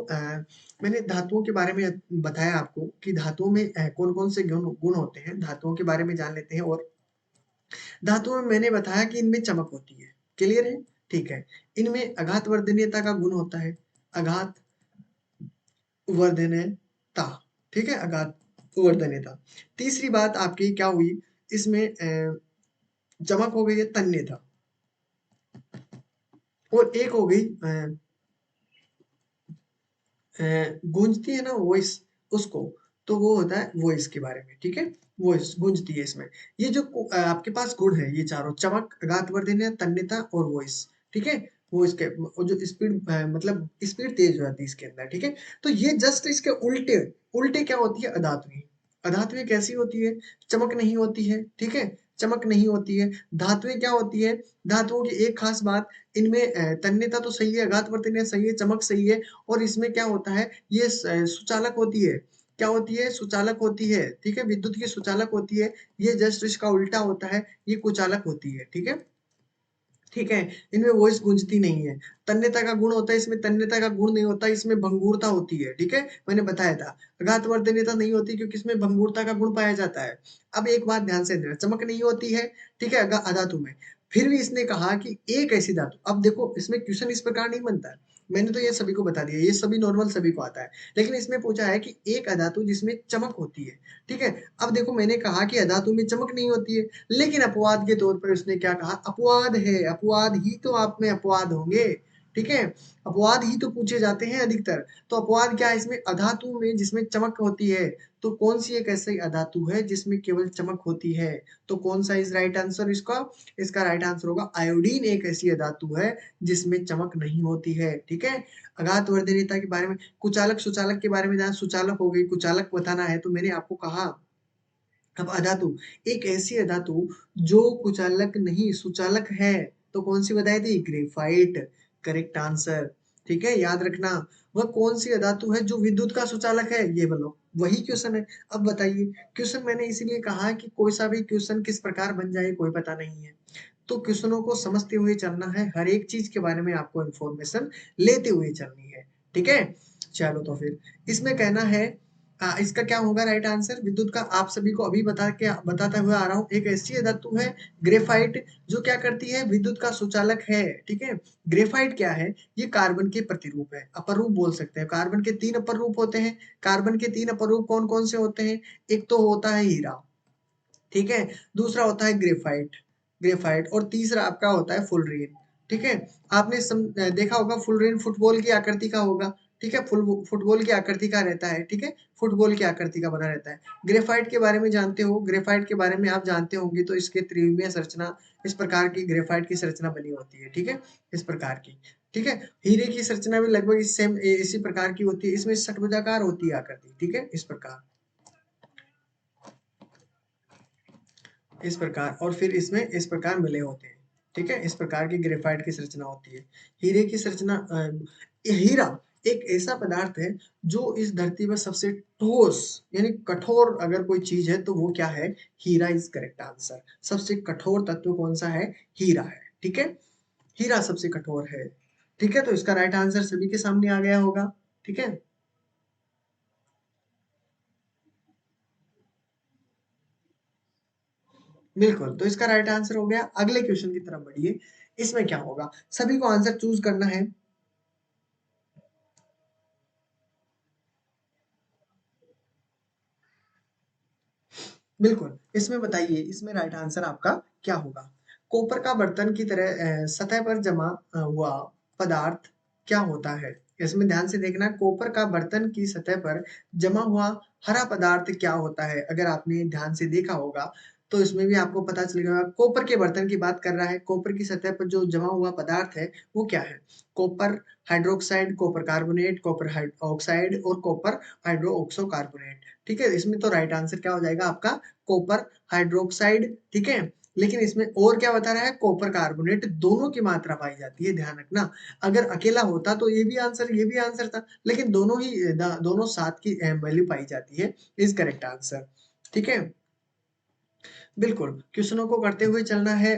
मैंने धातुओं के बारे में बताया आपको कि धातुओं में कौन कौन से गुण गुण होते हैं, धातुओं के बारे में जान लेते हैं। और धातुओं में मैंने बताया कि इनमें चमक होती है। क्लियर है? ठीक है, इनमें आघात वर्धनीयता का गुण होता है, आघात वर्धनीयता। ठीक है, आघात वर्धनीयता। तीसरी बात आपकी क्या हुई इसमें? चमक हो गई है तन्यता, और एक हो गई गूंजती है ना वॉइस, उसको, तो वो होता है वॉइस के बारे में। ठीक है, वॉइस गूंजती है इसमें। ये जो आपके पास गुण है, ये चारों, चमक, गात्रवर्धन, तन्यता और वॉइस। ठीक है, वो इसके वो जो स्पीड, मतलब स्पीड तेज हो जाती है इसके अंदर। ठीक है, तो ये जस्ट इसके उल्टे, उल्टे क्या होती है? अधात्वी। अधात्वी कैसी होती है? चमक नहीं होती है। ठीक है, चमक नहीं होती है। धातुएं क्या होती है? धातुओं की एक खास बात, इनमें तन्यता तो सही है, घातवर्धनीयता सही है, चमक सही है, और इसमें क्या होता है, ये सुचालक होती है। क्या होती है? सुचालक होती है। ठीक है, विद्युत की सुचालक होती है। ये जस्ट इसका उल्टा होता है, ये कुचालक होती है। ठीक है, ठीक है, इनमें वॉइस गूंजती नहीं है। तन्यता का गुण होता है, इसमें तन्यता का गुण नहीं होता, इसमें भंगुरता होती है। ठीक है, मैंने बताया था। घातवर्धनीयता नहीं होती क्योंकि इसमें भंगुरता का गुण पाया जाता है। अब एक बात ध्यान से देना, चमक नहीं होती है, ठीक है, अधातु में। फिर भी इसने कहा कि एक ऐसी धातु, अब देखो इसमें क्वेश्चन इस प्रकार नहीं बनता है, मैंने तो ये सभी को बता दिया, ये सभी नॉर्मल सभी को आता है, लेकिन इसमें पूछा है कि एक अधातु जिसमें चमक होती है। ठीक है, अब देखो मैंने कहा कि अधातु में चमक नहीं होती है, लेकिन अपवाद के तौर पर उसने क्या कहा? अपवाद है, अपवाद ही तो आप में अपवाद होंगे। ठीक है, अपवाद ही तो पूछे जाते हैं अधिकतर। तो अपवाद क्या है इसमें? अधातु में जिसमें चमक होती है, तो कौन सी एक ऐसी अधातु है जिसमें केवल चमक होती है? तो कौन सा इज राइट आंसर इसका? इसका राइट आंसर होगा आयोडीन एक ऐसी अधातु है जिसमें चमक नहीं होती है। ठीक है, अघात वर्धनीयता के बारे में, कुचालक सुचालक के बारे में जाना, सुचालक हो गई, कुचालक बताना है तो मैंने आपको कहा। अब अधातु, एक ऐसी अधातु जो कुचालक नहीं सुचालक है, तो कौन सी बताई थी? ग्रेफाइट। Correct answer. ठीक है, याद रखना। वह कौन सी अधातु है जो विद्युत का सुचालक है? ये बोलो, वही क्वेश्चन है। अब बताइए, क्वेश्चन मैंने इसीलिए कहा कि कोई सा भी क्वेश्चन किस प्रकार बन जाए कोई पता नहीं है, तो क्वेश्चनों को समझते हुए चलना है, हर एक चीज के बारे में आपको इंफॉर्मेशन लेते हुए चलनी है। ठीक है, चलो तो फिर इसमें कहना है इसका क्या होगा राइट आंसर विद्युत का? आप सभी को अभी बताते हुए आ रहा हूँ, एक ऐसी धातु है ग्रेफाइट जो क्या करती है? विद्युत का सुचालक है। ठीक है, ग्रेफाइट क्या है? ये कार्बन के प्रतिरूप है, अपर रूप बोल सकते हैं। कार्बन के 3 अपर रूप होते हैं। कार्बन के 3 अपर रूप कौन कौन से होते हैं? एक तो होता है हीरा, ठीक है, दूसरा होता है ग्रेफाइट, ग्रेफाइट, और तीसरा आपका होता है फुलरेन। ठीक है, आपने देखा होगा फुलरेन फुटबॉल की आकृति का होगा। ठीक है, फुटबॉल की आकृति का रहता है। ठीक है, फुटबॉल की आकृति का बना रहता है। ग्रेफाइट के बारे में जानते हो? ग्रेफाइट के बारे में आप जानते होंगे तो इसके त्रिविमीय संरचना, इस प्रकार की ग्रेफाइट की संरचना बनी होती है। ठीक है, इस प्रकार की। ठीक है, हीरे की संरचना भी लगभग सेम इसी प्रकार की होती है, इसमें षट्भुजाकार होती है आकृति। ठीक है, इस प्रकार, इस प्रकार, और फिर इसमें इस प्रकार मिले होते हैं। ठीक है, इस प्रकार की ग्रेफाइट की संरचना होती है। हीरे की संरचना, हीरा एक ऐसा पदार्थ है जो इस धरती पर सबसे ठोस यानी कठोर अगर कोई चीज है तो वो क्या है? हीरा इज करेक्ट आंसर। सबसे कठोर तत्व कौन सा है? हीरा है। ठीक है, हीरा सबसे कठोर है। ठीक है, तो इसका राइट आंसर सभी के सामने आ गया होगा। ठीक है, बिल्कुल, तो इसका राइट आंसर हो गया। अगले क्वेश्चन की तरफ बढ़िए। इसमें क्या होगा, सभी को आंसर चूज करना है। बिल्कुल, इसमें बताइए, इसमें राइट आंसर आपका क्या होगा? कॉपर का बर्तन की तरह सतह पर जमा हुआ पदार्थ क्या होता है? इसमें ध्यान से देखना, कॉपर का बर्तन की सतह पर जमा हुआ हरा पदार्थ क्या होता है? अगर आपने ध्यान से देखा होगा, तो इसमें भी आपको पता चलेगा, कॉपर के बर्तन की बात कर रहा है, कॉपर की सतह पर जो जमा हुआ पदार्थ है, वो क्या है? Copper hydroxide, copper carbonate, copper oxide और कॉपर हाइड्रोक्सो कार्बोनेट। ठीक है, इसमें तो राइट आंसर क्या हो जाएगा आपका? Copper hydroxide. ठीक है, लेकिन इसमें और क्या बता रहा है? कॉपर कार्बोनेट दोनों की मात्रा पाई जाती है, ध्यान रखना। अगर अकेला होता तो ये भी आंसर था, लेकिन दोनों ही दोनों सात की वैल्यू पाई जाती है, इज करेक्ट आंसर। ठीक है, बिल्कुल, क्वेश्चनों को करते हुए चलना है,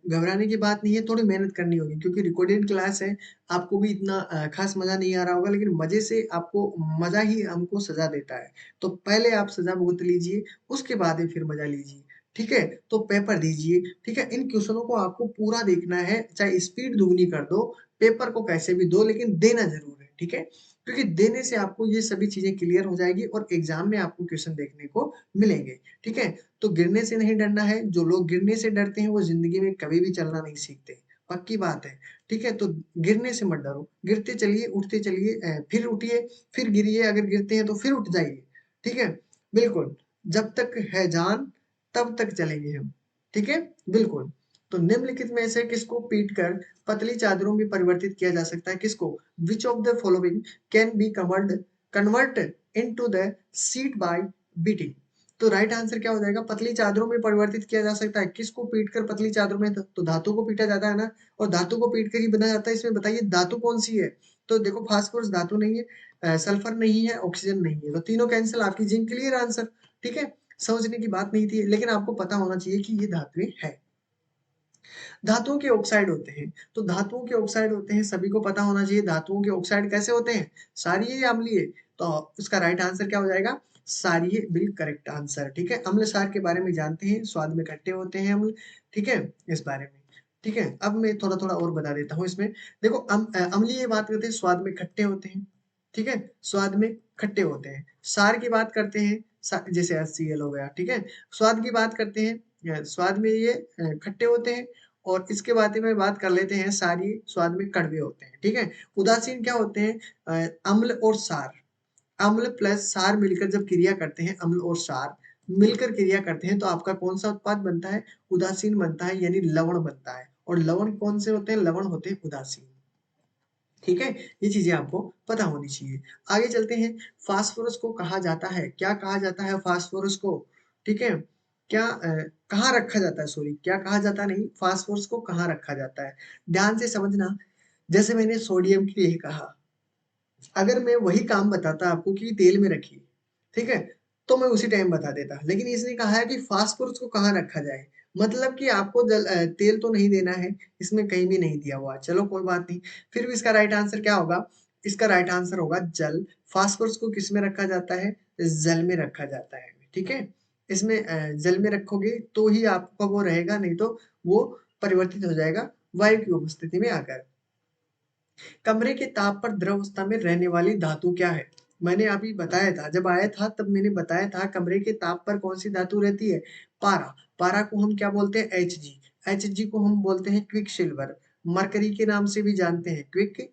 घबराने की बात नहीं है, थोड़ी मेहनत करनी होगी क्योंकि रिकॉर्डेड क्लास है, आपको भी इतना खास मज़ा नहीं आ रहा होगा, लेकिन मज़े से आपको मज़ा ही हमको सज़ा देता है। तो पहले आप सज़ा भुगत लीजिए, उसके बाद ही फिर मज़ा लीजिए, ठीक है? तो पेपर दीजिए, ठीक है? इन क्वेश्चनों को आपको पूरा देखना है, चाहे स्पीड दुगनी कर दो, पेपर को कैसे भी दो, लेकिन देना ज़रूर है, ठीक है? क्योंकि देने से आपको ये सभी चीज़ें क्लियर हो जाएगी और एग्ज़ाम में आपको क्वेश्चन देखने को मिलेंगे, ठीक है? तो गिरने से नहीं डरना है, जो लोग गिरने से डरते हैं वो ज़िंदगी में कभी भी चलना नहीं सीखते, पक्की बात है, ठीक है? तो गिरने से मत डरो, गिरते चलिए, उठते चलिए, फिर उठिए, फिर गिरिए, अगर गिरते हैं तो फिर उठ जाइए, ठीक है? बिल्कुल, जब तक है जान तब तक चलेंगे हम, ठीक है? बिल्कुल, तो निम्नलिखित में से किसको पीटकर पतली चादरों में परिवर्तित किया जा सकता है? किसको? Which of the following can be convert into the sheet bye beating? तो राइट आंसर क्या हो जाएगा? पतली चादरों में परिवर्तित किया जा सकता है। किसको पीटकर पतली चादरों में? तो धातु को पीटा जाता है ना, और धातु को पीट कर ही बना जाता है। इसमें बताइए धातु कौन सी है? तो देखो, फास्फोरस धातु नहीं है, सल्फर नहीं है, ऑक्सीजन नहीं है, तो तीनों कैंसिल, आपकी जिंक क्लियर आंसर। ठीक है, समझने की बात नहीं थी, लेकिन आपको पता होना चाहिए कि ये धातुएं है। धातुओं के ऑक्साइड होते हैं, तो धातुओं के ऑक्साइड होते हैं, सभी को पता होना चाहिए धातुओं के ऑक्साइड कैसे होते हैं? क्षारीय या अम्लीय? तो उसका राइट आंसर क्या हो जाएगा? क्षारीय बिल करेक्ट आंसर। ठीक है, अम्ल क्षार के बारे में जानते हैं, स्वाद में खट्टे होते हैं अम्ल, ठीक है, इस बारे में। ठीक है, अब मैं थोड़ा थोड़ा और बता देता हूँ इसमें। देखो, अम्लीय बात करते हैं, स्वाद में खट्टे होते हैं, ठीक है, स्वाद में खट्टे होते हैं। क्षार की बात करते हैं, जैसे HCl हो गया, ठीक है। स्वाद की बात करते हैं, स्वाद में ये खट्टे होते हैं। और इसके बाद में बात कर लेते हैं, सारी स्वाद में कड़वे होते हैं, ठीक है। उदासीन क्या होते हैं? अम्ल और सार, अम्ल प्लस सार मिलकर जब क्रिया करते हैं, अम्ल और सार मिलकर क्रिया करते हैं, तो आपका कौन सा उत्पाद बनता है? उदासीन बनता है, यानी लवण बनता है। और लवण कौन से होते हैं? लवण होते हैं उदासीन। ठीक है, ये चीजें आपको पता होनी चाहिए। आगे चलते हैं, फास्फोरस को कहा जाता है, क्या कहा जाता है फास्फोरस को? ठीक है, क्या कहाँ रखा जाता है, सॉरी, क्या कहा जाता नहीं, फास्फोरस को कहाँ रखा जाता है? ध्यान से समझना, जैसे मैंने सोडियम के लिए कहा, अगर मैं वही काम बताता आपको कि तेल में रखिए, ठीक है, तो मैं उसी टाइम बता देता, लेकिन इसने कहा है कि फास्फोरस को कहाँ रखा जाए, मतलब कि आपको तेल तो नहीं देना है, इसमें कहीं भी नहीं दिया हुआ। चलो कोई बात नहीं, फिर भी इसका राइट आंसर क्या होगा? इसका राइट आंसर होगा जल। फास्फोरस को किस में रखा जाता है? जल में रखा जाता है, ठीक है। इसमें जल में रखोगे तो ही आपका वो रहेगा, नहीं तो वो परिवर्तित हो जाएगा वायु की उपस्थिति में आकर। कमरे के ताप पर द्रव अवस्था में रहने वाली धातु क्या है? मैंने अभी बताया था, जब आया था तब मैंने बताया था, कमरे के ताप पर कौन सी धातु रहती है? पारा। पारा को हम क्या बोलते हैं? Hg। Hg को हम बोलते हैं क्विक सिल्वर। मरकरी के नाम से भी जानते हैं, क्विक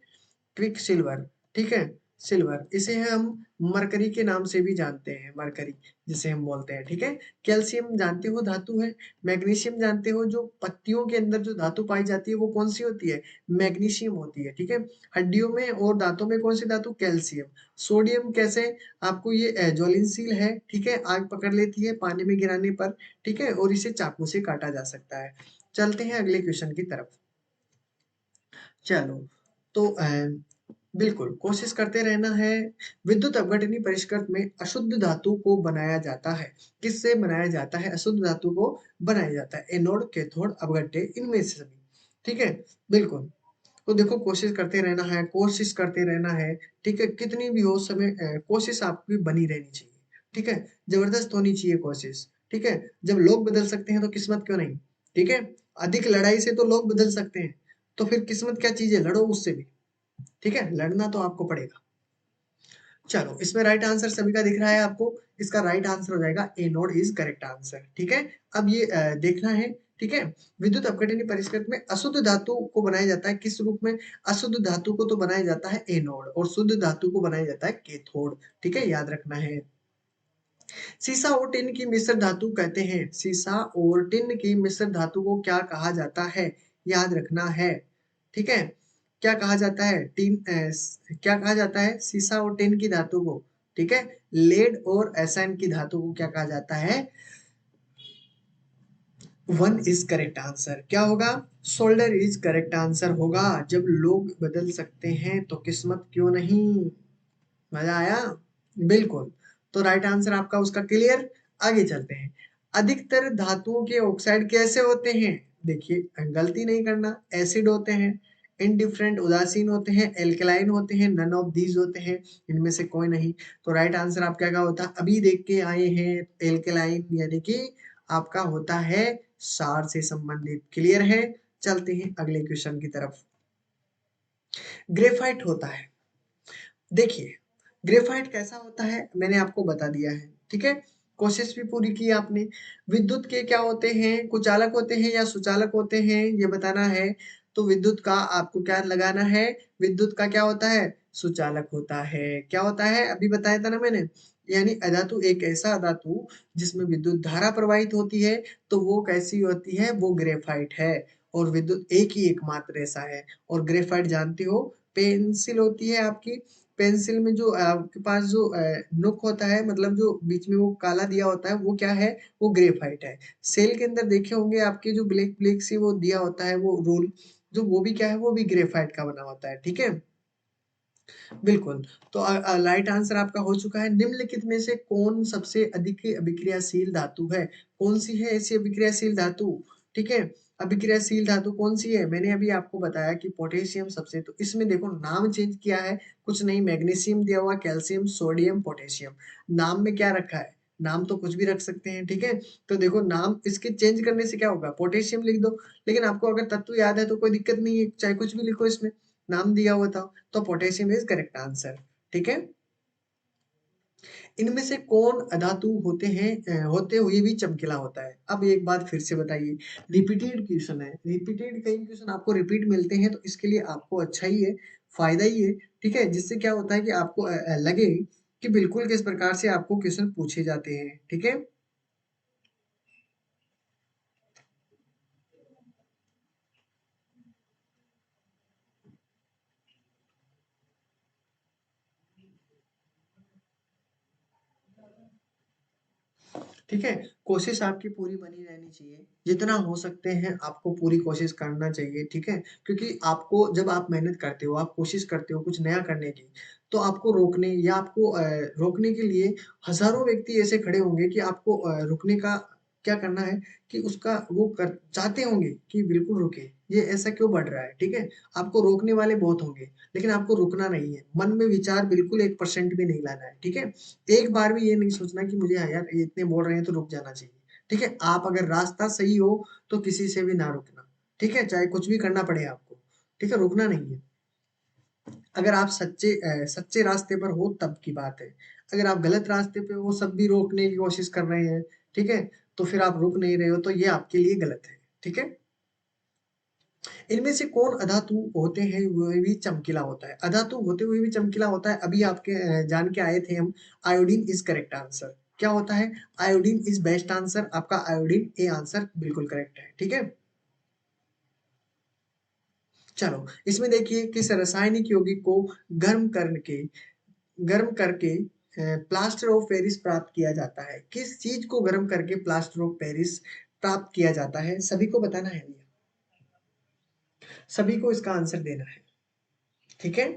क्विक सिल्वर, ठीक है, सिल्वर, इसे हम मरकरी के नाम से भी जानते हैं, मरकरी जिसे हम बोलते हैं, ठीक है। कैल्शियम जानते हो धातु है। मैग्नीशियम जानते हो, जो पत्तियों के अंदर जो धातु पाई जाती है वो कौन सी होती है? मैग्नीशियम होती है, ठीक है। हड्डियों में और दांतों में कौन सी धातु? कैल्शियम। सोडियम कैसे? आपको ये ज्वलनशील है, ठीक है, आग पकड़ लेती है पानी में गिराने पर, ठीक है, और इसे चाकू से काटा जा सकता है। चलते हैं अगले क्वेश्चन की तरफ। चलो, तो बिल्कुल कोशिश करते रहना है। विद्युत अपघटनी परिष्कृत में अशुद्ध धातु को बनाया जाता है, किससे बनाया जाता है? अशुद्ध धातु को बनाया जाता है एनोड, कैथोड, अपघट्य, इनमें से सभी, ठीक है, बिल्कुल। तो देखो कोशिश करते रहना है, कोशिश करते रहना है, ठीक है? कितनी भी हो समय कोशिश आपकी बनी रहनी चाहिए, ठीक है? ज़बरदस्त होनी चाहिए कोशिश, ठीक है? जब लोग बदल सकते हैं तो किस्मत क्यों नहीं, ठीक है? अधिक लड़ाई से तो लोग बदल सकते हैं, तो फिर किस्मत क्या चीज़ है? लड़ो उससे भी, ठीक है? लड़ना तो आपको पड़ेगा। चलो, इसमें राइट आंसर सभी का दिख रहा है आपको? इसका राइट आंसर हो जाएगा ए नोड इज़ करेक्ट आंसर, ठीक है? अब ये देखना है, ठीक है? विद्युत अपघटनीय परिष्कृत में अशुद्ध धातु को बनाया जाता है किस रूप में? अशुद्ध धातु को तो बनाया जाता है एनोड और शुद्ध धातु को बनाया जाता है कैथोड, ठीक है? याद रखना है। सीसा और टिन की मिश्र धातु कहते हैं। सीसा और टिन की मिश्र धातु को क्या कहा जाता है? याद रखना है, ठीक है? क्या कहा जाता है? क्या कहा जाता है? सीसा और टिन की धातु को, ठीक है? लेड और एसएन की धातु को क्या कहा जाता है? One is correct answer. क्या होगा? शोल्डर इज करेक्ट आंसर होगा। जब लोग बदल सकते हैं तो किस्मत क्यों नहीं? मजा आया? बिल्कुल। तो राइट आंसर आपका उसका क्लियर। आगे चलते हैं। अधिकतर धातुओं के ऑक्साइड कैसे होते हैं? देखिए गलती नहीं करना। एसिड होते हैं, इनडिफरेंट उदासीन होते हैं, एल्कलाइन होते हैं, नन ऑफ दीज होते हैं, इनमें से कोई नहीं। तो राइट आंसर आपका क्या होता है? अभी देख के आए हैं एल्कलाइन, यानी कि आपका होता है क्षार से संबंधित। क्लियर है? चलते हैं अगले क्वेश्चन की तरफ। ग्रेफाइट होता है, देखिए ग्रेफाइट कैसा होता है मैंने आपको बता दिया है, ठीक है? कोशिश भी पूरी की आपने। विद्युत के क्या होते हैं? कुचालक होते हैं या सुचालक होते हैं, ये बताना है। तो विद्युत का आपको क्या लगाना है? विद्युत का क्या होता है? सुचालक होता है। क्या होता है? अभी बताया था ना मैंने। यानी अधातु एक ऐसा अधातु जिसमें विद्युत धारा प्रवाहित होती है, तो वो कैसी होती है? वो ग्रेफाइट है। और विद्युत एक ही एकमात्र ऐसा है। और ग्रेफाइट जानते हो पेंसिल होती है आपकी, पेंसिल में जो आपके पास जो नुक होता है, मतलब जो बीच में वो काला दिया होता है, वो क्या है? वो ग्रेफाइट है। सेल के अंदर देखे होंगे आपके जो ब्लैक ब्लैक सी वो दिया होता है वो रोल, जो वो भी क्या है? वो भी ग्रेफाइट का बना होता है, ठीक है? बिल्कुल। तो राइट आंसर आपका हो चुका है। निम्नलिखित में से कौन सबसे अधिक अभिक्रियाशील धातु है? कौन सी है ऐसी अभिक्रियाशील धातु? ठीक है? अभिक्रियाशील धातु कौन सी है? मैंने अभी आपको बताया कि पोटेशियम सबसे, तो इसमें देखो नाम चेंज किया है, कुछ नहीं, मैग्नीशियम दिया हुआ, कैल्शियम, सोडियम, पोटेशियम। नाम में क्या रखा है? नाम तो कुछ भी रख सकते हैं, ठीक है? तो देखो नाम इसके चेंज करने से क्या होगा? पोटेशियम लिख दो, लेकिन आपको अगर तत्व याद है तो कोई दिक्कत नहीं है, चाहे कुछ भी लिखो इसमें, नाम दिया हुआ था। तो पोटेशियम इज करेक्ट आंसर, ठीक है? इनमें से कौन अधातु होते हैं होते हुए भी चमकीला होता है? अब एक बात फिर से बताइए, रिपीटेड क्वेश्चन है, रिपीटेड कई क्वेश्चन आपको रिपीट मिलते हैं, तो इसके लिए आपको अच्छा ही है, फायदा ही है, ठीक है? जिससे क्या होता है कि आपको लगे कि बिल्कुल किस प्रकार से आपको क्वेश्चन पूछे जाते हैं, ठीक है? ठीक है? कोशिश आपकी पूरी बनी रहनी चाहिए। जितना हो सकते हैं आपको पूरी कोशिश करना चाहिए, ठीक है? क्योंकि आपको जब आप मेहनत करते हो, आप कोशिश करते हो कुछ नया करने की, तो आपको रोकने या आपको रोकने के लिए हज़ारों व्यक्ति ऐसे खड़े होंगे कि आपको रुकने का क्या करना है कि उसका वो कर चाहते होंगे कि बिल्कुल रुके, ये ऐसा क्यों बढ़ रहा है, ठीक है? आपको रोकने वाले बहुत होंगे, लेकिन आपको रुकना नहीं है। मन में विचार बिल्कुल 1% भी नहीं लाना है, ठीक है? एक बार भी ये नहीं सोचना कि मुझे यार ये इतने बोल रहे हैं तो रुक जाना चाहिए, ठीक है? आप अगर रास्ता सही हो तो किसी से भी ना रुकना, ठीक है? चाहे कुछ भी करना पड़े आपको, ठीक है? रुकना नहीं है। अगर आप सच्चे रास्ते पर हो तब की बात है। अगर आप गलत रास्ते पे हो, सब भी रोकने की कोशिश कर रहे हैं, ठीक है? तो फिर आप रुक नहीं रहे हो, तो ये आपके लिए गलत है, ठीक है? इनमें से कौन अधातु होते हैं हुए भी चमकीला होता है? अधातु होते हुए भी चमकीला होता है, अभी आपके जान के आए थे हम। Iodine is correct answer. क्या होता है? Iodine is best answer. आपका आयोडीन ए आंसर बिल्कुल करेक्ट है, ठीक है? चलो इसमें देखिए किस रासायनिक यौगिक को गर्म करके गर्म करके प्लास्टर ऑफ पेरिस प्राप्त किया जाता है? किस चीज को गर्म करके प्लास्टर ऑफ पेरिस प्राप्त किया जाता है? सभी को बताना है भैया, सभी को इसका आंसर देना है, ठीक है?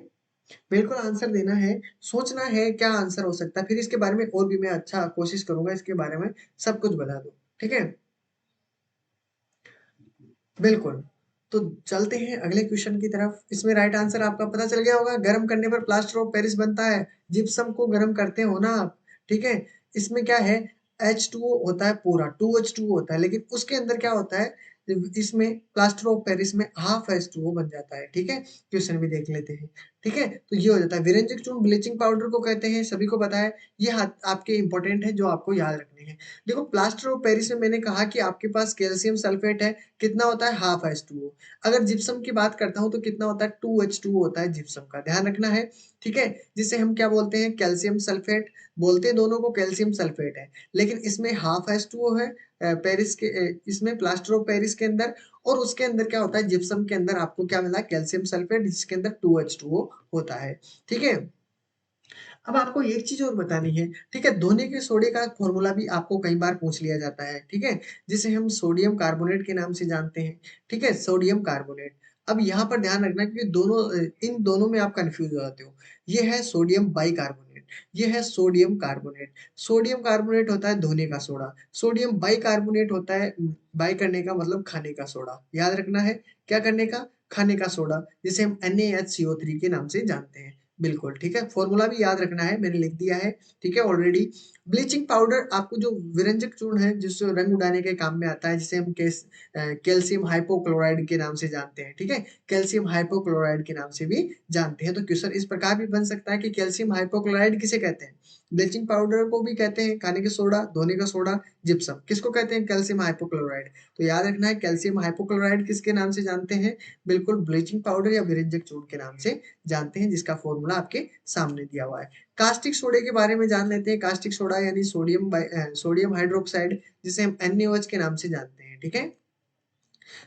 बिल्कुल आंसर देना है, सोचना है क्या आंसर हो सकता है, फिर इसके बारे में और भी मैं अच्छा कोशिश करूँगा इसके बारे में सब कुछ बता दूँ, ठीक है? बिल्कुल। तो चलते हैं अगले क्वेश्चन की तरफ। इसमें राइट आंसर आपका पता चल गया होगा, गर्म करने पर प्लास्टर ऑफ पेरिस बनता है। जिप्सम को गर्म करते हो ना आप, ठीक है। इसमें क्या है, H2O होता है पूरा, 2H2O होता है, लेकिन उसके अंदर क्या होता है, इसमें प्लास्टर ऑफ पेरिस में हाफ H2O बन जाता है, ठीक है। क्वेश्चन भी देख लेते हैं, ठीक है। तो ये हो जाता है विरंजक चूर्ण, ब्लीचिंग पाउडर को कहते हैं, सभी को पता है। ये आपके इंपॉर्टेंट है जो आपको याद रखने हैं। देखो प्लास्टर ऑफ पेरिस में मैंने कहा कि आपके पास कैल्शियम सल्फेट है, कितना होता है, हाफ H2O। अगर जिप्सम की बात करता हूँ तो कितना होता है, 2H2O होता है जिप्सम का, ध्यान रखना है, ठीक है। जिसे हम क्या बोलते हैं, कैल्शियम सल्फेट बोलते हैं, दोनों को कैल्शियम सल्फेट है, लेकिन इसमें हाफ H2O है पेरिस के इसमें प्लास्टर ऑफ पेरिस के अंदर। और उसके अंदर क्या होता है, जिप्सम के अंदर आपको क्या मिला, कैल्शियम सल्फेट, जिसके अंदर 2H2O होता है, ठीक है। अब आपको एक चीज और बतानी है, ठीक है। धोने के सोडे का फॉर्मूला भी आपको कई बार पूछ लिया जाता है, ठीक है, जिसे हम सोडियम कार्बोनेट के नाम से जानते हैं, ठीक है, सोडियम कार्बोनेट। अब यहाँ पर ध्यान रखना क्योंकि इन दोनों में आप कंफ्यूज हो जाते हो। ये है सोडियम बाइकार्बोनेट, ये है सोडियम कार्बोनेट। सोडियम कार्बोनेट होता है धोने का सोडा, सोडियम बाइकार्बोनेट होता है बाई करने का मतलब खाने का सोडा, याद रखना है, क्या करने का, खाने का सोडा, जिसे हम NaHCO3 के नाम से जानते हैं। बिल्कुल ठीक है, फॉर्मूला भी याद रखना है, मैंने लिख दिया है, ठीक है ऑलरेडी। ब्लीचिंग पाउडर आपको जो विरंजक चूर्ण है जिससे रंग उड़ाने के काम में आता है, जिसे हम कैल्शियम हाइपोक्लोराइड के नाम से जानते हैं, ठीक है, कैल्शियम हाइपोक्लोराइड के नाम से भी जानते हैं। तो क्वेश्चन इस प्रकार भी बन सकता है कि कैल्शियम हाइपोक्लोराइड किसे कहते हैं, ब्लीचिंग पाउडर को भी कहते हैं, खाने का सोडा, धोने का सोडा, जिप्सम किसको कहते हैं, कैल्शियम हाइपोक्लोराइड। तो याद रखना है कैल्शियम हाइपोक्लोराइड किसके नाम से जानते हैं, बिल्कुल ब्लीचिंग पाउडर या विरंजक चूर्ण के नाम से जानते हैं, जिसका फॉर्मूला आपके सामने दिया हुआ है। कास्टिक सोडे के बारे में जान लेते हैं। कास्टिक सोडा यानी सोडियम हाइड्रोक्साइड, जिसे हम NaOH के नाम से जानते हैं, ठीक है।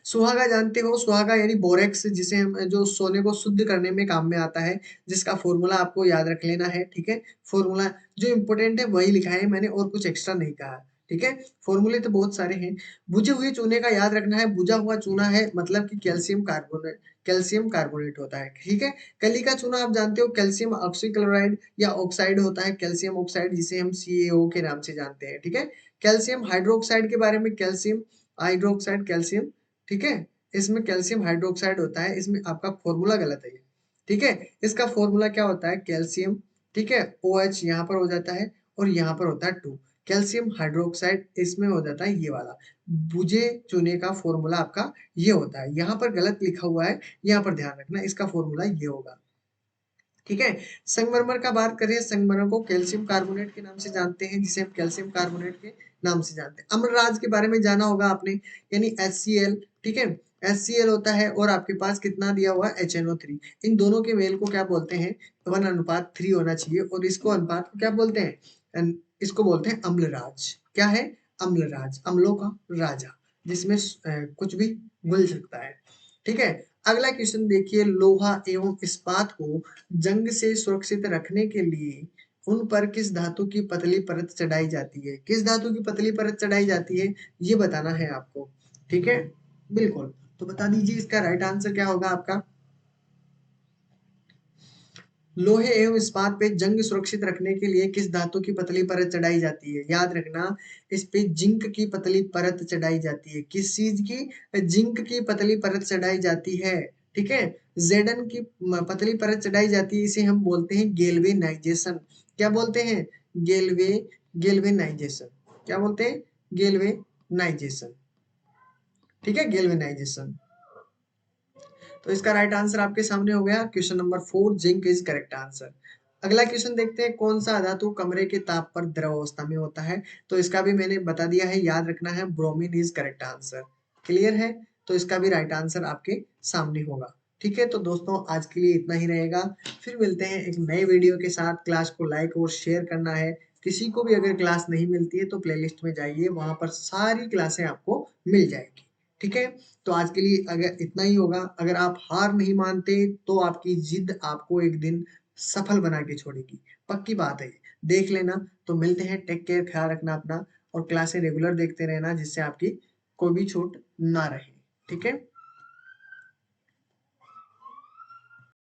सुहागा जानते हो, सुहागा यानी बोरेक्स, जिसे हम जो सोने को शुद्ध करने में काम में आता है, जिसका फॉर्मूला आपको याद रख लेना है, ठीक है। फॉर्मूला जो इंपॉर्टेंट है वही लिखा है मैंने, और कुछ एक्स्ट्रा नहीं कहा, ठीक है। फॉर्मूले तो बहुत सारे हैं। बुझे हुए चूने का याद रखना है, बुझा हुआ चूना है मतलब कि कैल्शियम कार्बोनेट होता है, ठीक है। कली का चूना आप जानते हो, कैल्शियम ऑक्सीक्लोराइड या ऑक्साइड होता है, कैल्शियम ऑक्साइड, जिसे हम CaO के नाम से जानते हैं, ठीक है। कैल्शियम हाइड्रोक्साइड के बारे में, कैल्शियम हाइड्रोक्साइड, कैल्शियम, ठीक है, इसमें कैल्शियम हाइड्रोक्साइड होता है, इसमें आपका फॉर्मूला गलत है, ठीक है। इसका फॉर्मूला क्या होता है, कैल्शियम, ठीक है, OH यहाँ पर हो जाता है और यहाँ पर होता है 2, कैल्शियम हाइड्रोक्साइड इसमें हो जाता है ये वाला। बुझे चूने का फॉर्मूला आपका ये होता है, यहाँ पर गलत लिखा हुआ है, यहाँ पर ध्यान रखना, इसका फॉर्मूला ये होगा, ठीक है। संगमरमर का बात करें, संगमरमर को कैल्शियम कार्बोनेट के नाम से जानते हैं, जिसे हम कैल्शियम कार्बोनेट के नाम से जानते हैं। अम्लराज के बारे में जाना होगा आपने, यानी HCl, ठीक है, HCl होता है, और आपके पास कितना दिया हुआ है, HNO3। इन दोनों के मेल को क्या बोलते हैं, 1:3 होना चाहिए, और इसको अनुपात को क्या बोलते हैं, इसको बोलते हैं अम्लराज। क्या है, अम्लराज, अम्लों का राजा, जिसमें कुछ भी घुल सकता है, ठीक है। अगला क्वेश्चन देखिए, लोहा एवं इस्पात को जंग से सुरक्षित रखने के लिए उन पर किस धातु की पतली परत चढ़ाई जाती है, किस धातु की पतली परत चढ़ाई जाती है, ये बताना है आपको, ठीक है। बिल्कुल, तो बता दीजिए इसका राइट आंसर क्या होगा आपका। लोहे एवं इस्पात पे जंग सुरक्षित रखने के लिए किस धातु की पतली परत चढ़ाई जाती है, याद रखना, इस पे जिंक की पतली परत चढ़ाई जाती है। किस चीज की, जिंक की पतली परत चढ़ाई जाती है, ठीक है। जेडन की पतली परत चढ़ाई जाती है, इसे हम बोलते हैं गेल्वेनाइजेशन। क्या बोलते हैं, गेल्वे गेल्वेनाइजेशन, क्या बोलते हैं, गेल्वेनाइजेशन, ठीक है, गेल्वेनाइजेशन। तो इसका राइट आंसर आपके सामने हो गया, question number 4 zinc is correct answer. अगला क्वेश्चन देखते हैं, कौन सा धातु कमरे के ताप पर द्रव अवस्था में होता है, तो इसका भी मैंने बता दिया है, याद रखना है, bromine is correct answer. Clear है, तो इसका भी राइट आंसर आपके सामने होगा, ठीक है। तो दोस्तों आज के लिए इतना ही रहेगा, फिर मिलते हैं एक नए वीडियो के साथ। क्लास को लाइक और शेयर करना है, किसी को भी अगर क्लास नहीं मिलती है तो प्लेलिस्ट में जाइए, वहां पर सारी क्लासें आपको मिल जाएगी, ठीक है। तो आज के लिए अगर इतना ही होगा, अगर आप हार नहीं मानते तो आपकी जिद आपको एक दिन सफल बना के छोड़ेगी, पक्की बात है, देख लेना। तो मिलते हैं, टेक केयर, ख्याल रखना अपना, और क्लासें रेगुलर देखते रहना, जिससे आपकी कोई भी छूट ना रहे, ठीक है।